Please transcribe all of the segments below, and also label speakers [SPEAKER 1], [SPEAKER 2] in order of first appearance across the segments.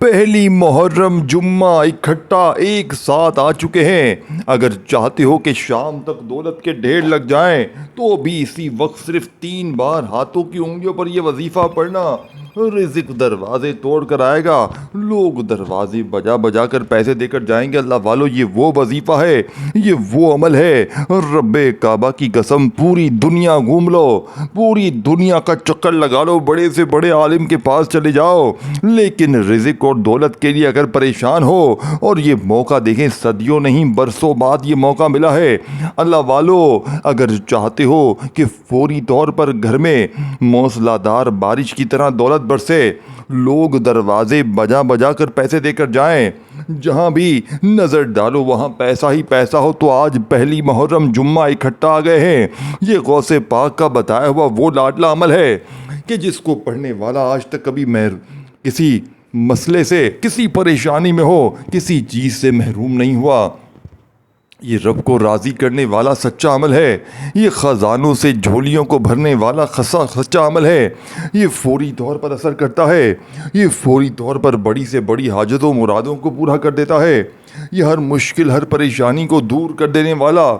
[SPEAKER 1] پہلی محرم جمعہ اکٹھا ایک ساتھ آ چکے ہیں۔ اگر چاہتے ہو کہ شام تک دولت کے ڈھیر لگ جائیں تو بھی اسی وقت صرف 3 بار ہاتھوں کی انگلیوں پر یہ وظیفہ پڑھنا۔ رزق دروازے توڑ کر آئے گا، لوگ دروازے بجا بجا کر پیسے دے کر جائیں گے۔ اللہ والو، یہ وہ وظیفہ ہے، یہ وہ عمل ہے۔ رب کعبہ کی قسم، پوری دنیا گھوم لو، پوری دنیا کا چکر لگا لو، بڑے سے بڑے عالم کے پاس چلے جاؤ، لیکن رزق اور دولت کے لیے اگر پریشان ہو، اور یہ موقع دیکھیں صدیوں نہیں برسوں بعد یہ موقع ملا ہے۔ اللہ والو، اگر چاہتے ہو کہ فوری طور پر گھر میں موسلا دھار بارش کی طرح دولت برسے، لوگ دروازے بجا بجا کر پیسے دے کر جائیں، جہاں بھی نظر ڈالو وہاں پیسہ ہی پیسہ ہو، تو آج پہلی محرم جمعہ اکٹھا آ گئے ہیں۔ یہ غوث پاک کا بتایا ہوا وہ لاڈلا عمل ہے کہ جس کو پڑھنے والا آج تک کبھی کسی مسئلے سے، کسی پریشانی میں ہو، کسی چیز سے محروم نہیں ہوا۔ یہ رب کو راضی کرنے والا سچا عمل ہے، یہ خزانوں سے جھولیوں کو بھرنے والا سچا عمل ہے۔ یہ فوری طور پر اثر کرتا ہے، یہ فوری طور پر بڑی سے بڑی حاجتوں مرادوں کو پورا کر دیتا ہے۔ یہ ہر مشکل، ہر پریشانی کو دور کر دینے والا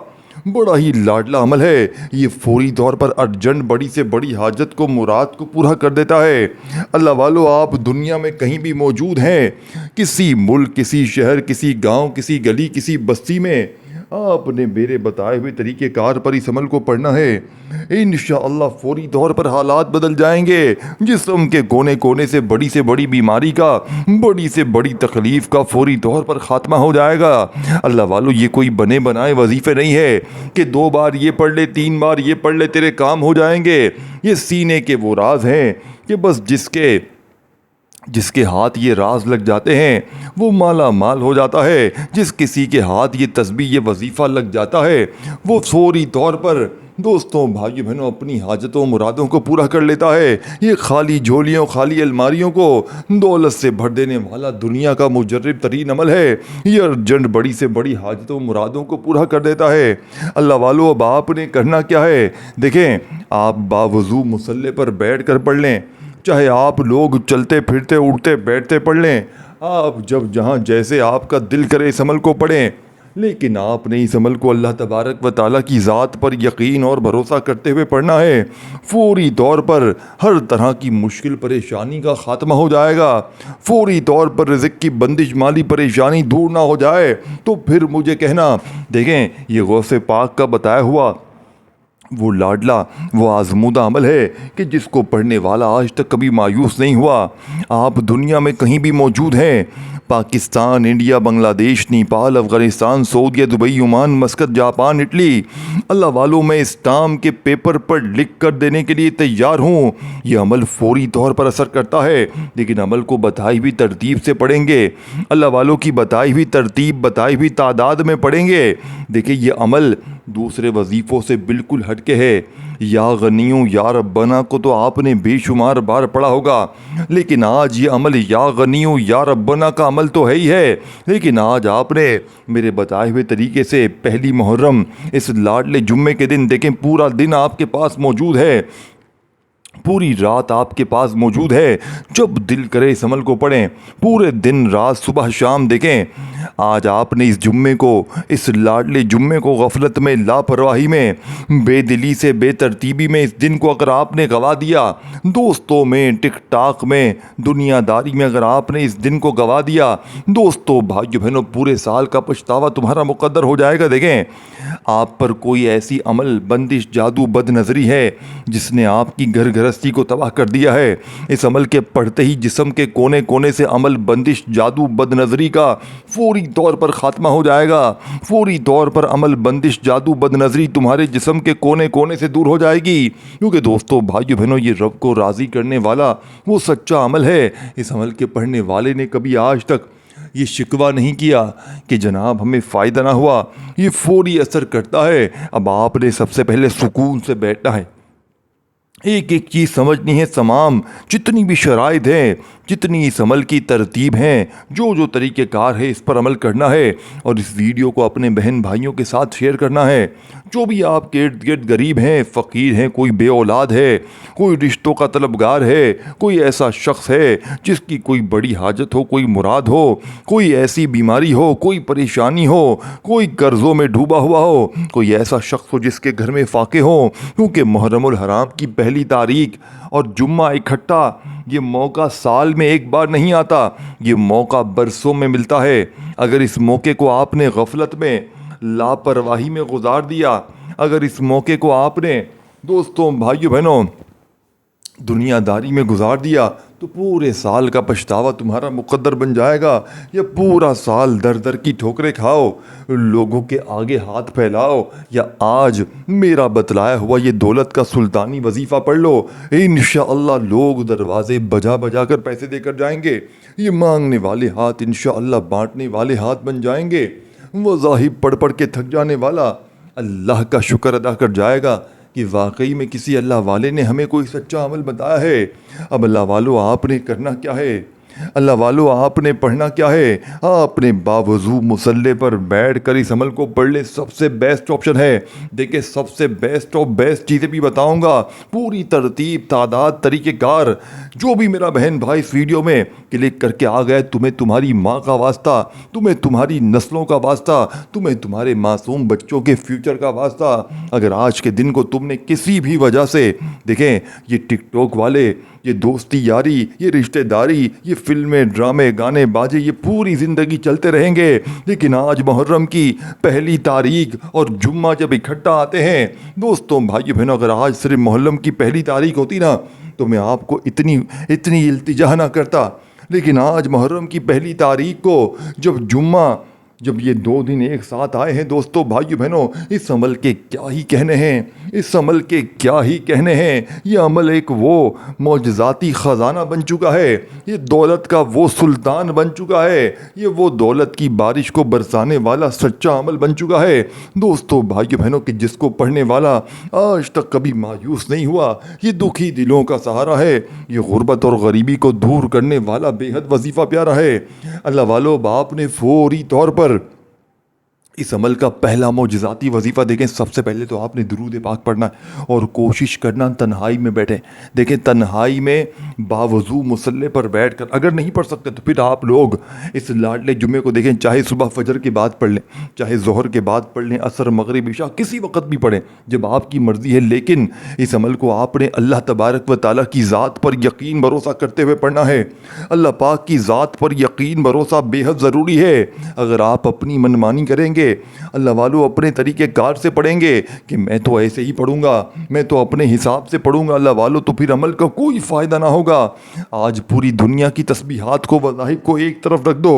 [SPEAKER 1] بڑا ہی لاڈلا عمل ہے۔ یہ فوری طور پر ارجنٹ بڑی سے بڑی حاجت کو، مراد کو پورا کر دیتا ہے۔ اللہ والو، آپ دنیا میں کہیں بھی موجود ہیں، کسی ملک، کسی شہر، کسی گاؤں، کسی گلی، کسی بستی میں، آپ نے میرے بتائے ہوئے طریقہ کار پر اس عمل کو پڑھنا ہے۔ انشاءاللہ فوری طور پر حالات بدل جائیں گے، جسم کے کونے کونے سے بڑی بیماری کا، بڑی سے بڑی تکلیف کا فوری طور پر خاتمہ ہو جائے گا۔ اللہ والو، یہ کوئی بنے بنائے وظیفے نہیں ہے کہ 2 بار یہ پڑھ لے، 3 بار یہ پڑھ لے تیرے کام ہو جائیں گے۔ یہ سینے کے وہ راز ہیں کہ بس جس کے ہاتھ یہ راز لگ جاتے ہیں وہ مالا مال ہو جاتا ہے۔ جس کسی کے ہاتھ یہ تسبیح، یہ وظیفہ لگ جاتا ہے، وہ فوری طور پر دوستوں، بھائیوں، بہنوں، اپنی حاجتوں مرادوں کو پورا کر لیتا ہے۔ یہ خالی جھولیوں، خالی الماریوں کو دولت سے بھر دینے والا دنیا کا مجرب ترین عمل ہے۔ یہ ارجنٹ بڑی سے بڑی حاجتوں مرادوں کو پورا کر دیتا ہے۔ اللہ والو، اب آپ نے کرنا کیا ہے؟ دیکھیں، آپ باوضو مصلی پر بیٹھ کر پڑھ لیں، چاہے آپ لوگ چلتے پھرتے اٹھتے بیٹھتے پڑھ لیں، آپ جب جہاں جیسے آپ کا دل کرے اس عمل کو پڑھیں، لیکن آپ نے اس عمل کو اللہ تبارک و تعالیٰ کی ذات پر یقین اور بھروسہ کرتے ہوئے پڑھنا ہے۔ فوری طور پر ہر طرح کی مشکل پریشانی کا خاتمہ ہو جائے گا۔ فوری طور پر رزق کی بندش، مالی پریشانی دور نہ ہو جائے تو پھر مجھے کہنا۔ دیکھیں، یہ غوث پاک کا بتایا ہوا وہ لاڈلا، وہ آزمودہ عمل ہے کہ جس کو پڑھنے والا آج تک کبھی مایوس نہیں ہوا۔ آپ دنیا میں کہیں بھی موجود ہیں، پاکستان، انڈیا، بنگلہ دیش، نیپال، افغانستان، سعودیہ، Dubai, Oman, Muscat, Japan, Italy, اللہ والوں، میں اس ٹام کے پیپر پر لکھ کر دینے کے لیے تیار ہوں۔ یہ عمل فوری طور پر اثر کرتا ہے، لیکن عمل کو بتائی ہوئی ترتیب سے پڑھیں گے۔ اللہ والوں کی بتائی ہوئی ترتیب، بتائی ہوئی تعداد میں پڑھیں گے۔ دیکھیں، یہ عمل دوسرے وظیفوں سے بالکل ہٹ کے ہے۔ یا غنیوں یا ربنا کو تو آپ نے بے شمار بار پڑھا ہوگا، لیکن آج یہ عمل یا غنیوں یا ربنا کا عمل تو ہے ہی ہے، لیکن آج آپ نے میرے بتائے ہوئے طریقے سے پہلی محرم اس لاڈلے جمعے کے دن، دیکھیں پورا دن آپ کے پاس موجود ہے، پوری رات آپ کے پاس موجود ہے، جب دل کرے اس عمل کو پڑھیں، پورے دن رات صبح شام۔ دیکھیں، آج آپ نے اس جمعے کو، اس لاڈلے جمعے کو غفلت میں، لاپرواہی میں، بے دلی سے، بے ترتیبی میں اس دن کو اگر آپ نے گوا دیا، دوستوں میں، ٹک ٹاک میں، دنیا داری میں اگر آپ نے اس دن کو گوا دیا، دوستوں، بھائیوں، بہنوں، پورے سال کا پچھتاوا تمہارا مقدر ہو جائے گا۔ دیکھیں، آپ پر کوئی ایسی عمل، بندش، جادو، بد نظری ہے جس نے آپ کی گھر گھرستی کو تباہ کر دیا ہے، اس عمل کے پڑھتے ہی جسم کے کونے کونے سے عمل، بندش، جادو، بد نظری کا فوری طور پر خاتمہ ہو جائے گا۔ فوری طور پر عمل، بندش، جادو، بد نظری تمہارے جسم کے کونے کونے سے دور ہو جائے گی، کیونکہ دوستوں، بھائیوں، بہنوں، یہ رب کو راضی کرنے والا وہ سچا عمل ہے۔ اس عمل کے پڑھنے والے نے کبھی آج تک یہ شکوہ نہیں کیا کہ جناب ہمیں فائدہ نہ ہوا۔ یہ فوری اثر کرتا ہے۔ اب آپ نے سب سے پہلے سکون سے بیٹھنا ہے، ایک ایک چیز سمجھنی ہے، تمام جتنی بھی شرائط ہیں جتنی اس عمل کی ترتیب ہیں، جو طریقہ کار ہے، اس پر عمل کرنا ہے اور اس ویڈیو کو اپنے بہن بھائیوں کے ساتھ شیئر کرنا ہے۔ جو بھی آپ کے ارد گرد غریب ہیں، فقیر ہیں، کوئی بے اولاد ہے، کوئی رشتوں کا طلبگار ہے، کوئی ایسا شخص ہے جس کی کوئی بڑی حاجت ہو، کوئی مراد ہو، کوئی ایسی بیماری ہو، کوئی پریشانی ہو، کوئی قرضوں میں ڈوبا ہوا ہو، کوئی ایسا شخص ہو جس کے گھر میں فاقے ہوں، کیونکہ محرم الحرام کی پہلی تاریخ اور جمعہ اکٹھا، یہ موقع سال میں ایک بار نہیں آتا، یہ موقع برسوں میں ملتا ہے۔ اگر اس موقع کو آپ نے غفلت میں، لاپرواہی میں گزار دیا، اگر اس موقع کو آپ نے دوستوں، بھائیوں، بہنوں، دنیا داری میں گزار دیا تو پورے سال کا پچھتاوا تمہارا مقدر بن جائے گا۔ یا پورا سال در در کی ٹھوکریں کھاؤ، لوگوں کے آگے ہاتھ پھیلاؤ، یا آج میرا بتلایا ہوا یہ دولت کا سلطانی وظیفہ پڑھ لو، انشاءاللہ لوگ دروازے بجا بجا کر پیسے دے کر جائیں گے۔ یہ مانگنے والے ہاتھ انشاءاللہ بانٹنے والے ہاتھ بن جائیں گے۔ وظائف پڑھ پڑھ کے تھک جانے والا اللہ کا شکر ادا کر جائے گا کہ واقعی میں کسی اللہ والے نے ہمیں کوئی سچا عمل بتایا ہے۔ اب اللہ والو آپ نے کرنا کیا ہے؟ اللہ والو آپ نے پڑھنا کیا ہے؟ آپ نے باوضو مصلی پر بیٹھ کر اس عمل کو پڑھ لیں، سب سے بیسٹ آپشن ہے۔ دیکھیں، سب سے بیسٹ اور بیسٹ چیزیں بھی بتاؤں گا، پوری ترتیب، تعداد، طریقہ کار، جو بھی میرا بہن بھائی اس ویڈیو میں کلک کر کے آ گئے، تمہیں تمہاری ماں کا واسطہ، تمہیں تمہاری نسلوں کا واسطہ، تمہیں تمہارے معصوم بچوں کے فیوچر کا واسطہ۔ اگر آج کے دن کو تم نے کسی بھی وجہ سے، دیکھیں یہ ٹک ٹاک والے، یہ دوستی یاری، یہ رشتہ داری، یہ فلمیں، ڈرامے، گانے، باجے، یہ پوری زندگی چلتے رہیں گے، لیکن آج محرم کی پہلی تاریخ اور جمعہ جب اکٹھا آتے ہیں، دوستوں، بھائیو، بہنوں، اگر آج صرف محرم کی پہلی تاریخ ہوتی نا تو میں آپ کو اتنی التجا نہ کرتا، لیکن آج محرم کی پہلی تاریخ کو جب یہ 2 دن ایک ساتھ آئے ہیں، دوستوں، بھائیو، بہنوں، اس عمل کے کیا ہی کہنے ہیں، اس عمل کے کیا ہی کہنے ہیں۔ یہ عمل ایک وہ معجزاتی خزانہ بن چکا ہے، یہ دولت کا وہ سلطان بن چکا ہے، یہ وہ دولت کی بارش کو برسانے والا سچا عمل بن چکا ہے، دوستوں، بھائیو، بہنوں، کہ جس کو پڑھنے والا آج تک کبھی مایوس نہیں ہوا۔ یہ دکھی دلوں کا سہارا ہے، یہ غربت اور غریبی کو دور کرنے والا بے حد وظیفہ پیارا ہے۔ اللہ والو، باپ نے فوری طور پر اس عمل کا پہلا معجزاتی وظیفہ، دیکھیں، سب سے پہلے تو آپ نے درود پاک پڑھنا ہے اور کوشش کرنا تنہائی میں بیٹھیں۔ دیکھیں، تنہائی میں باوضو مصلی پر بیٹھ کر، اگر نہیں پڑھ سکتے تو پھر آپ لوگ اس لاڈلے جمعے کو دیکھیں، چاہے صبح فجر کے بعد پڑھ لیں، چاہے ظہر کے بعد پڑھ لیں، عصر، مغرب، عشاء، کسی وقت بھی پڑھیں جب آپ کی مرضی ہے، لیکن اس عمل کو آپ نے اللہ تبارک و تعالیٰ کی ذات پر یقین بھروسہ کرتے ہوئے پڑھنا ہے۔ اللہ پاک کی ذات پر یقین بھروسہ بے حد ضروری ہے۔ اگر آپ اپنی منمانی کریں گے، اللہ والو اپنے طریقہ کار سے پڑھیں گے کہ میں تو ایسے ہی پڑھوں گا، میں تو اپنے حساب سے پڑھوں گا، اللہ والو، تو پھر عمل کا کوئی فائدہ نہ ہوگا۔ آج پوری دنیا کی تسبیحات کو، وظائف کو ایک طرف رکھ دو،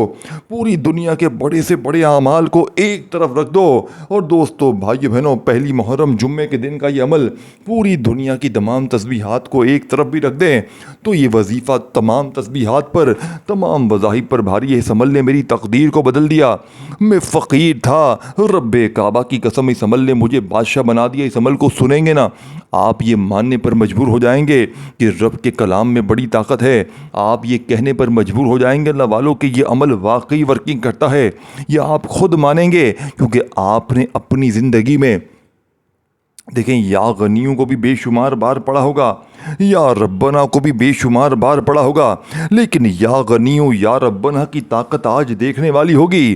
[SPEAKER 1] پوری دنیا کے بڑے سے بڑے اعمال کو ایک طرف رکھ دو، اور دوستو، بھائیو، بہنوں، پہلی محرم جمعے کے دن کا یہ عمل، پوری دنیا کی تمام تسبیحات کو ایک طرف بھی رکھ دیں تو یہ وظیفہ تمام تسبیحات پر، تمام وظائف پر بھاری ہے۔ اس عمل نے میری تقدیر کو بدل دیا۔ میں فقیر تھا، رب کعبہ کی قسم، اس عمل نے مجھے بادشاہ بنا دیا۔ اس عمل کو سنیں گے نا، آپ یہ ماننے پر مجبور ہو جائیں گے کہ رب کے کلام میں بڑی طاقت ہے۔ آپ یہ کہنے پر مجبور ہو جائیں گے، اللہ والوں، کہ یہ عمل واقعی ورکنگ کرتا ہے۔ یہ آپ خود مانیں گے، کیونکہ آپ نے اپنی زندگی میں، دیکھیں، یا غنیوں کو بھی بے شمار بار پڑھا ہوگا، یا ربنا کو بھی بے شمار بار پڑھا ہوگا، لیکن یا غنیوں یا ربنا کی طاقت آج دیکھنے والی ہوگی،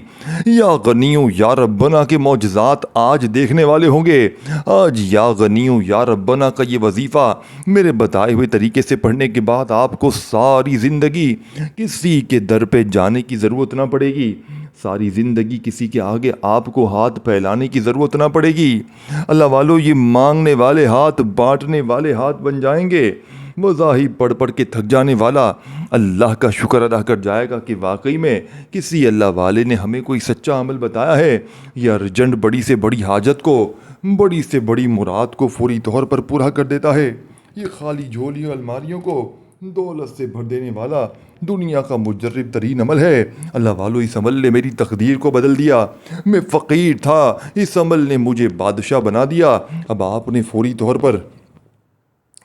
[SPEAKER 1] یا غنیوں یا ربنا کے معجزات آج دیکھنے والے ہوں گے۔ آج یا غنیوں یا ربنا کا یہ وظیفہ میرے بتائے ہوئے طریقے سے پڑھنے کے بعد آپ کو ساری زندگی کسی کے در پہ جانے کی ضرورت نہ پڑے گی، ساری زندگی کسی کے آگے آپ کو ہاتھ پھیلانے کی ضرورت نہ پڑے گی۔ اللہ والو، یہ مانگنے والے ہاتھ بانٹنے والے ہاتھ بن جائیں گے۔ وظائف پڑھ پڑھ کے تھک جانے والا اللہ کا شکر ادا کر جائے گا کہ واقعی میں کسی اللہ والے نے ہمیں کوئی سچا عمل بتایا ہے۔ یہ ارجنٹ بڑی سے بڑی حاجت کو، بڑی سے بڑی مراد کو فوری طور پر پورا کر دیتا ہے۔ یہ خالی جھولیوں، الماریوں کو دولت سے بھر دینے والا دنیا کا مجرب ترین عمل ہے۔ اللہ والو، اس عمل نے میری تقدیر کو بدل دیا۔ میں فقیر تھا، اس عمل نے مجھے بادشاہ بنا دیا۔ اب آپ نے فوری طور پر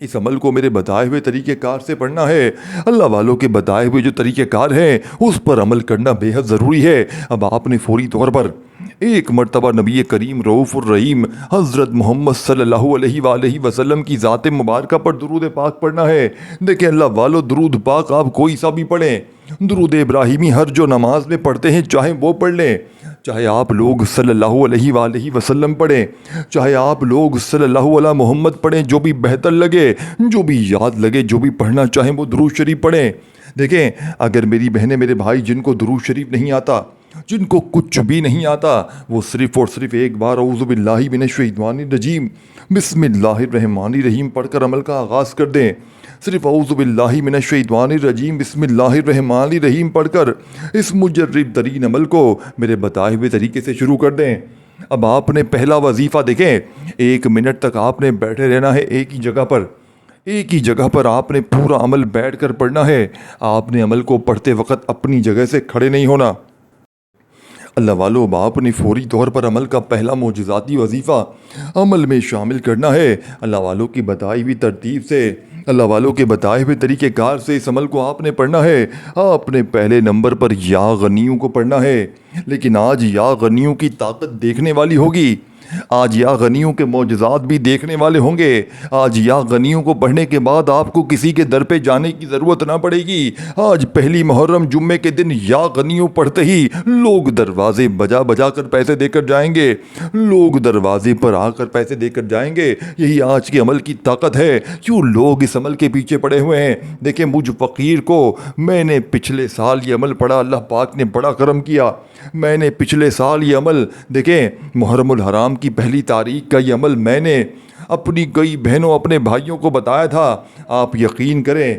[SPEAKER 1] اس عمل کو میرے بتائے ہوئے طریقہ کار سے پڑھنا ہے۔ اللہ والوں کے بتائے ہوئے جو طریقہ کار ہیں اس پر عمل کرنا بے حد ضروری ہے۔ اب آپ نے فوری طور پر ایک مرتبہ نبی کریم رؤوف الرحیم حضرت محمد صلی اللہ علیہ وآلہ وسلم کی ذات مبارکہ پر درود پاک پڑھنا ہے۔ دیکھیں اللہ والو، درود پاک آپ کوئی سا بھی پڑھیں، درود ابراہیمی ہر جو نماز میں پڑھتے ہیں چاہے وہ پڑھ لیں، چاہے آپ لوگ صلی اللہ علیہ وآلہ وسلم پڑھیں، چاہے آپ لوگ صلی اللہ علیہ محمد پڑھیں، جو بھی بہتر لگے، جو بھی یاد لگے، جو بھی پڑھنا چاہیں وہ درود شریف پڑھیں۔ دیکھیں اگر میری بہنیں میرے بھائی جن کو درود شریف نہیں آتا، جن کو کچھ بھی نہیں آتا، وہ صرف اور صرف ایک بار اعوذ باللہ من الشیطان الرجیم بسم اللہ الرحمن الرحیم پڑھ کر عمل کا آغاز کر دیں۔ صرف اعوذ باللہ من الشیطان الرجیم بسم اللہ الرحمن الرحیم پڑھ کر اس مجرب ترین عمل کو میرے بتائے ہوئے طریقے سے شروع کر دیں۔ اب آپ نے پہلا وظیفہ دیکھیں، 1 منٹ تک آپ نے بیٹھے رہنا ہے ایک ہی جگہ پر، ایک ہی جگہ پر آپ نے پورا عمل بیٹھ کر پڑھنا ہے۔ آپ نے عمل کو پڑھتے وقت اپنی جگہ سے کھڑے نہیں ہونا۔ اللہ والو، اب آپ نے فوری طور پر عمل کا پہلا معجزاتی وظیفہ عمل میں شامل کرنا ہے۔ اللہ والوں کی بتائی ہوئی ترتیب سے، اللہ والوں کے بتائے ہوئے طریقہ کار سے اس عمل کو آپ نے پڑھنا ہے۔ آپ نے پہلے نمبر پر یا غنیوں کو پڑھنا ہے، لیکن آج یا غنیوں کی طاقت دیکھنے والی ہوگی، آج یا غنیوں کے معجزات بھی دیکھنے والے ہوں گے۔ آج یا غنیوں کو پڑھنے کے بعد آپ کو کسی کے در پہ جانے کی ضرورت نہ پڑے گی۔ آج پہلی محرم جمعے کے دن یا غنیوں پڑھتے ہی لوگ دروازے بجا بجا کر پیسے دے کر جائیں گے، لوگ دروازے پر آ کر پیسے دے کر جائیں گے۔ یہی آج کے عمل کی طاقت ہے۔ کیوں لوگ اس عمل کے پیچھے پڑے ہوئے ہیں؟ دیکھیں مجھ فقیر کو، میں نے پچھلے سال یہ عمل پڑھا، اللہ پاک نے بڑا کرم کیا۔ میں نے پچھلے سال یہ عمل، دیکھیں محرم الحرام کی پہلی تاریخ کا یہ عمل میں نے اپنی کئی بہنوں، اپنے بھائیوں کو بتایا تھا۔ آپ یقین کریں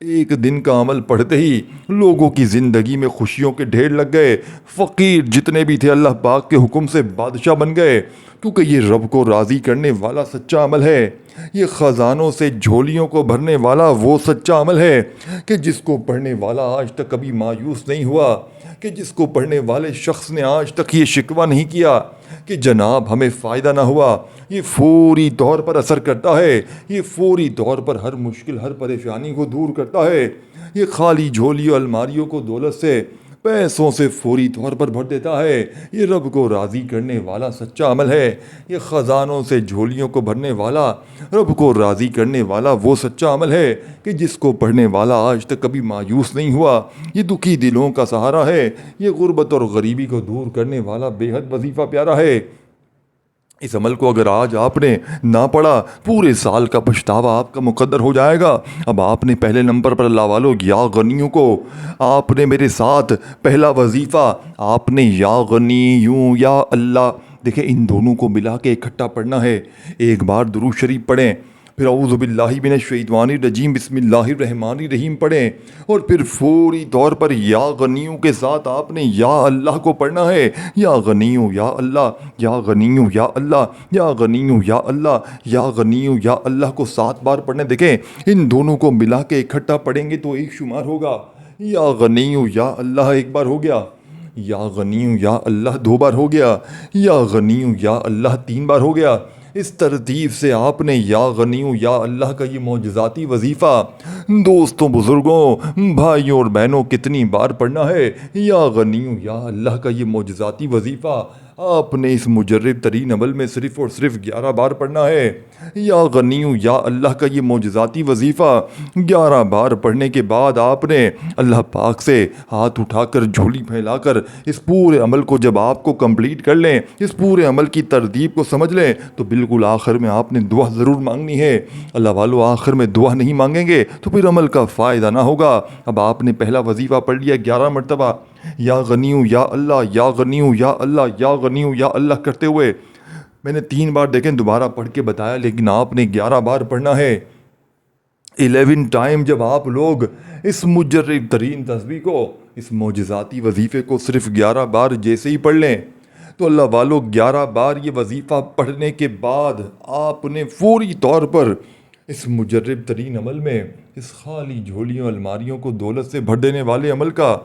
[SPEAKER 1] ایک دن کا عمل پڑھتے ہی لوگوں کی زندگی میں خوشیوں کے ڈھیر لگ گئے۔ فقیر جتنے بھی تھے اللہ پاک کے حکم سے بادشاہ بن گئے، کیونکہ یہ رب کو راضی کرنے والا سچا عمل ہے۔ یہ خزانوں سے جھولیوں کو بھرنے والا وہ سچا عمل ہے کہ جس کو پڑھنے والا آج تک کبھی مایوس نہیں ہوا، کہ جس کو پڑھنے والے شخص نے آج تک یہ شکوہ نہیں کیا کہ جناب ہمیں فائدہ نہ ہوا۔ یہ فوری طور پر اثر کرتا ہے، یہ فوری طور پر ہر مشکل، ہر پریشانی کو دور کرتا ہے۔ یہ خالی جھولیوں الماریوں کو دولت سے، پیسوں سے فوری طور پر بھر دیتا ہے۔ یہ رب کو راضی کرنے والا سچا عمل ہے۔ یہ خزانوں سے جھولیوں کو بھرنے والا، رب کو راضی کرنے والا وہ سچا عمل ہے کہ جس کو پڑھنے والا آج تک کبھی مایوس نہیں ہوا۔ یہ دکھی دلوں کا سہارا ہے۔ یہ غربت اور غریبی کو دور کرنے والا بے حد وظیفہ پیارا ہے۔ اس عمل کو اگر آج آپ نے نہ پڑھا، پورے سال کا پچھتاوا آپ کا مقدر ہو جائے گا۔ اب آپ نے پہلے نمبر پر اللہ والو یا غنیوں کو، آپ نے میرے ساتھ پہلا وظیفہ آپ نے یا غنیوں یا اللہ، دیکھیں ان دونوں کو ملا کے اکٹھا پڑھنا ہے۔ ایک بار درود شریف پڑھیں، پھر اعوذ باللہ من الشیطان الرجیم بسم اللہ الرحمن الرحیم پڑھیں، اور پھر فوری طور پر یا غنیوں کے ساتھ آپ نے یا اللہ کو پڑھنا ہے۔ یا غنیوں یا اللہ، یا غنیوں یا اللہ، یا غنیوں یا اللہ، یا غنیوں یا اللہ کو 7 بار پڑھنے۔ دیکھیں ان دونوں کو ملا کے اکٹھا پڑھیں گے تو ایک شمار ہوگا۔ یا غنیوں یا اللہ ایک بار ہو گیا، یا غنیوں یا اللہ 2 بار ہو گیا، یا غنیوں یا اللہ 3 بار ہو گیا۔ اس ترتیب سے آپ نے یا غنیوں یا اللہ کا یہ معجزاتی وظیفہ دوستوں، بزرگوں، بھائیوں اور بہنوں کتنی بار پڑھنا ہے؟ یا غنیوں یا اللہ کا یہ معجزاتی وظیفہ آپ نے اس مجرب ترین عمل میں صرف اور صرف 11 بار پڑھنا ہے۔ یا غنیوں یا اللہ کا یہ معجزاتی وظیفہ 11 بار پڑھنے کے بعد آپ نے اللہ پاک سے ہاتھ اٹھا کر، جھولی پھیلا کر اس پورے عمل کو جب آپ کو کمپلیٹ کر لیں، اس پورے عمل کی ترتیب کو سمجھ لیں، تو بالکل آخر میں آپ نے دعا ضرور مانگنی ہے۔ اللہ والو آخر میں دعا نہیں مانگیں گے تو پھر عمل کا فائدہ نہ ہوگا۔ اب آپ نے پہلا وظیفہ پڑھ لیا 11 مرتبہ، یا غنیوں یا اللہ، یا غنیوں یا اللہ، یا غنیوں یا اللہ کرتے ہوئے میں نے 3 بار دیکھیں دوبارہ پڑھ کے بتایا، لیکن آپ نے 11 بار پڑھنا ہے۔ 11 ٹائم جب آپ لوگ اس مجرب ترین تسبیح کو، اس معجزاتی وظیفے کو صرف 11 بار جیسے ہی پڑھ لیں، تو اللہ والو 11 بار یہ وظیفہ پڑھنے کے بعد آپ نے فوری طور پر اس مجرب ترین عمل میں، اس خالی جھولیوں الماریوں کو دولت سے بھر دینے والے عمل کا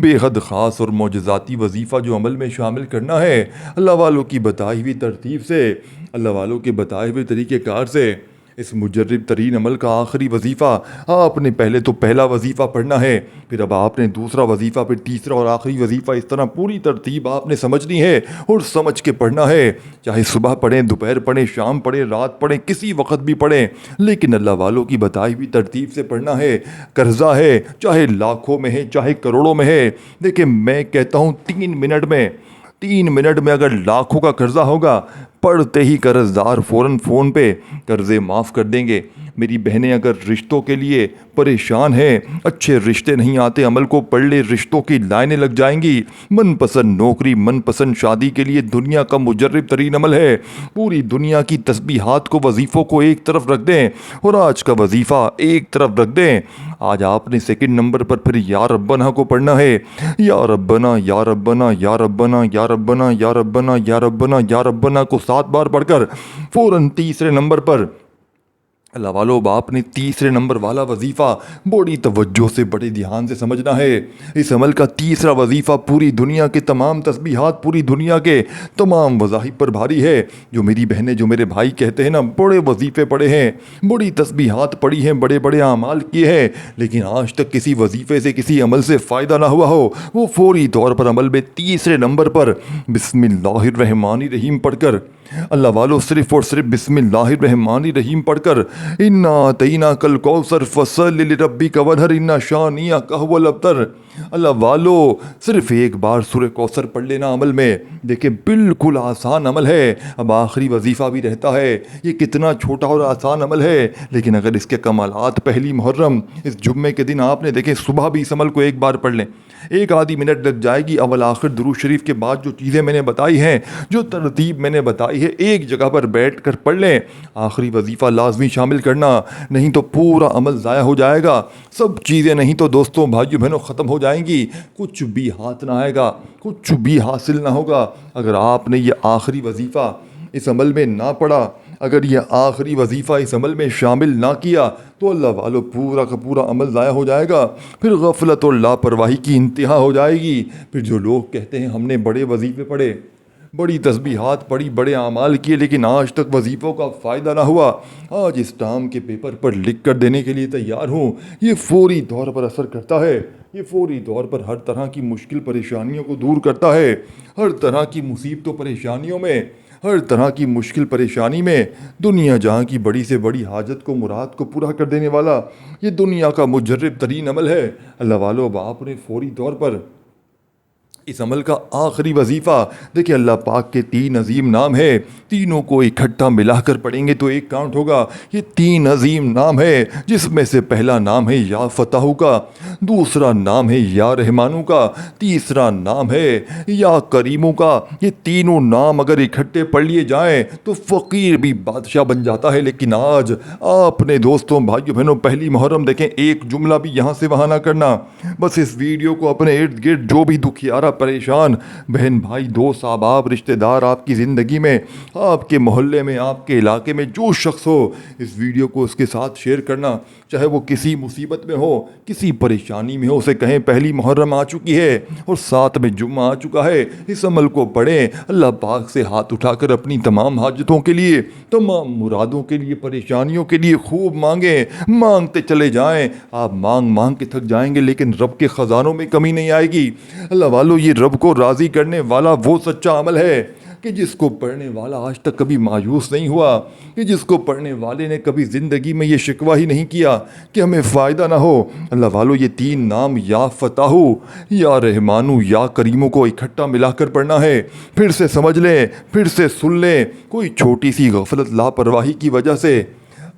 [SPEAKER 1] بے حد خاص اور معجزاتی وظیفہ جو عمل میں شامل کرنا ہے، اللہ والوں کی بتائی ہوئی ترتیب سے، اللہ والوں کے بتائے ہوئے طریقہ کار سے اس مجرب ترین عمل کا آخری وظیفہ آپ نے پہلے تو پہلا وظیفہ پڑھنا ہے، پھر اب آپ نے دوسرا وظیفہ، پھر تیسرا اور آخری وظیفہ، اس طرح پوری ترتیب آپ نے سمجھنی ہے اور سمجھ کے پڑھنا ہے۔ چاہے صبح پڑھیں، دوپہر پڑھیں، شام پڑھیں، رات پڑھیں، کسی وقت بھی پڑھیں، لیکن اللہ والوں کی بتائی ہوئی ترتیب سے پڑھنا ہے۔ قرضہ ہے، چاہے لاکھوں میں ہے، چاہے کروڑوں میں ہے، دیکھیں میں کہتا ہوں 3 منٹ میں اگر لاکھوں کا قرضہ ہوگا، پڑھتے ہی قرض دار فوراً فون پہ قرضے معاف کر دیں گے۔ میری بہنیں اگر رشتوں کے لیے پریشان ہیں، اچھے رشتے نہیں آتے، عمل کو پڑھ لے، رشتوں کی لائنیں لگ جائیں گی۔ من پسند نوکری، من پسند شادی کے لیے دنیا کا مجرب ترین عمل ہے۔ پوری دنیا کی تسبیحات کو، وظیفوں کو ایک طرف رکھ دیں اور آج کا وظیفہ ایک طرف رکھ دیں۔ آج آپ نے سیکنڈ نمبر پر پھر یا ربنا کو پڑھنا ہے۔ یا ربنا یا ربنا یا ربنا یا ربنا یا ربنا یا ربنا یا ربنا کو 7 بار پڑھ کر فوراً تیسرے نمبر پر اللہ والو باپ نے تیسرے نمبر والا وظیفہ بڑی توجہ سے، بڑے دھیان سے سمجھنا ہے۔ اس عمل کا تیسرا وظیفہ پوری دنیا کے تمام تسبیحات، پوری دنیا کے تمام وظائف پر بھاری ہے۔ جو میری بہنیں، جو میرے بھائی کہتے ہیں نا، بڑے وظیفے پڑھے ہیں، بڑی تسبیحات پڑھی ہیں، بڑے بڑے اعمال کیے ہیں، لیکن آج تک کسی وظیفے سے، کسی عمل سے فائدہ نہ ہوا ہو، وہ فوری طور پر عمل میں تیسرے نمبر پر بسم اللہ الرحمن الرحیم پڑھ کر، اللہ والو صرف اور صرف بسم اللہ الرحمن الرحیم پڑھ کر، انا اعطیناک الکوثر فصل لربک ونحر ان شانئک هو الابتر، اللہ والو صرف ایک بار سورہ کوثر پڑھ لینا عمل میں، دیکھیں بالکل آسان عمل ہے۔ اب آخری وظیفہ بھی رہتا ہے، یہ کتنا چھوٹا اور آسان عمل ہے، لیکن اگر اس کے کمالات پہلی محرم اس جمعے کے دن آپ نے دیکھیں صبح بھی اس عمل کو ایک بار پڑھ لیں، ایک آدھی منٹ لگ جائے گی، اول آخر درود شریف کے بعد جو چیزیں میں نے بتائی ہیں، جو ترتیب میں نے بتائی ہے، ایک جگہ پر بیٹھ کر پڑھ لیں۔ آخری وظیفہ لازمی شامل کرنا، نہیں تو پورا عمل ضائع ہو جائے گا، سب چیزیں نہیں تو دوستوں بھائیوں بہنوں ختم ہو جائیں گی، کچھ بھی ہاتھ نہ آئے گا، کچھ بھی حاصل نہ ہوگا اگر آپ نے یہ آخری وظیفہ اس عمل میں نہ پڑھا، اگر یہ آخری وظیفہ اس عمل میں شامل نہ کیا تو اللہ والو پورا کا پورا عمل ضائع ہو جائے گا، پھر غفلت اور لاپرواہی کی انتہا ہو جائے گی۔ پھر جو لوگ کہتے ہیں ہم نے بڑے وظیفے پڑھے، بڑی تسبیحات پڑھی، بڑے اعمال کیے، لیکن آج تک وظیفوں کا فائدہ نہ ہوا، آج اس ٹام کے پیپر پر لکھ کر دینے کے لیے تیار ہوں، یہ فوری طور پر اثر کرتا ہے، یہ فوری طور پر ہر طرح کی مشکل پریشانیوں کو دور کرتا ہے، ہر طرح کی مصیبتوں پریشانیوں میں، ہر طرح کی مشکل پریشانی میں دنیا جہاں کی بڑی سے بڑی حاجت کو، مراد کو پورا کر دینے والا یہ دنیا کا مجرب ترین عمل ہے۔ اللہ والو اب آپ نے فوری طور پر اس عمل کا آخری وظیفہ، دیکھیں اللہ پاک کے 3 عظیم نام ہے، تینوں کو اکٹھا ملا کر پڑھیں گے تو ایک کاؤنٹ ہوگا۔ یہ 3 عظیم نام ہے، جس میں سے پہلا نام ہے یا فتح کا، دوسرا نام ہے یا رحمانو کا، تیسرا نام ہے یا کریمو کا۔ یہ تینوں نام اگر اکٹھے پڑھ لیے جائیں تو فقیر بھی بادشاہ بن جاتا ہے، لیکن آج آپ نے دوستوں بھائیوں بہنوں پہلی محرم دیکھیں، ایک جملہ بھی یہاں سے وہاں نہ کرنا، بس اس ویڈیو کو اپنے ارد گرد جو بھی دکھیارا، پریشان بہن بھائی، دوست احباب، رشتہ دار آپ کی زندگی میں، آپ کے محلے میں، آپ کے علاقے میں جو شخص ہو، اس ویڈیو کو اس کے ساتھ شیئر کرنا، چاہے وہ کسی مصیبت میں ہو، کسی پریشانی میں ہو، اسے کہیں پہلی محرم آ چکی ہے اور ساتھ میں جمعہ آ چکا ہے، اس عمل کو پڑھیں، اللہ پاک سے ہاتھ اٹھا کر اپنی تمام حاجتوں کے لیے، تمام مرادوں کے لیے، پریشانیوں کے لیے خوب مانگیں، مانگتے چلے جائیں، آپ مانگ مانگ کے تھک جائیں گے لیکن رب کے خزانوں میں کمی نہیں آئے گی۔ اللہ والو یہ رب کو راضی کرنے والا وہ سچا عمل ہے کہ جس کو پڑھنے والا آج تک کبھی مایوس نہیں ہوا، کہ جس کو پڑھنے والے نے کبھی زندگی میں یہ شکوہ ہی نہیں کیا کہ ہمیں فائدہ نہ ہو۔ اللہ والو یہ 3 نام یا فتح، یا رحمانو، یا کریمو کو اکٹھا ملا کر پڑھنا ہے۔ پھر سے سمجھ لیں، پھر سے سن لیں، کوئی چھوٹی سی غفلت، لاپرواہی کی وجہ سے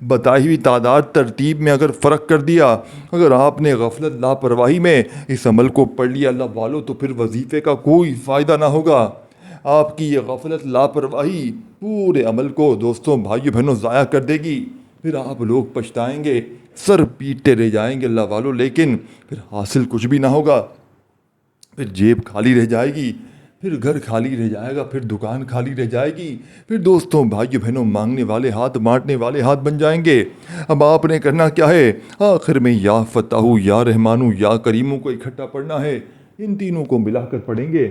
[SPEAKER 1] بتائی ہوئی تعداد ترتیب میں اگر فرق کر دیا، اگر آپ نے غفلت لاپرواہی میں اس عمل کو پڑھ لیا اللہ والو، تو پھر وظیفے کا کوئی فائدہ نہ ہوگا۔ آپ کی یہ غفلت لاپرواہی پورے عمل کو دوستوں بھائیوں بہنوں ضائع کر دے گی، پھر آپ لوگ پچھتائیں گے، سر پیٹتے رہ جائیں گے اللہ والو، لیکن پھر حاصل کچھ بھی نہ ہوگا، پھر جیب خالی رہ جائے گی، پھر گھر خالی رہ جائے گا، پھر دکان خالی رہ جائے گی، پھر دوستوں بھائیوں بہنوں مانگنے والے ہاتھ، بانٹنے والے ہاتھ بن جائیں گے۔ اب آپ نے کرنا کیا ہے؟ آخر میں یا فتح، یا رحمانو، یا کریمو کو اکٹھا پڑھنا ہے، ان تینوں کو ملا کر پڑھیں گے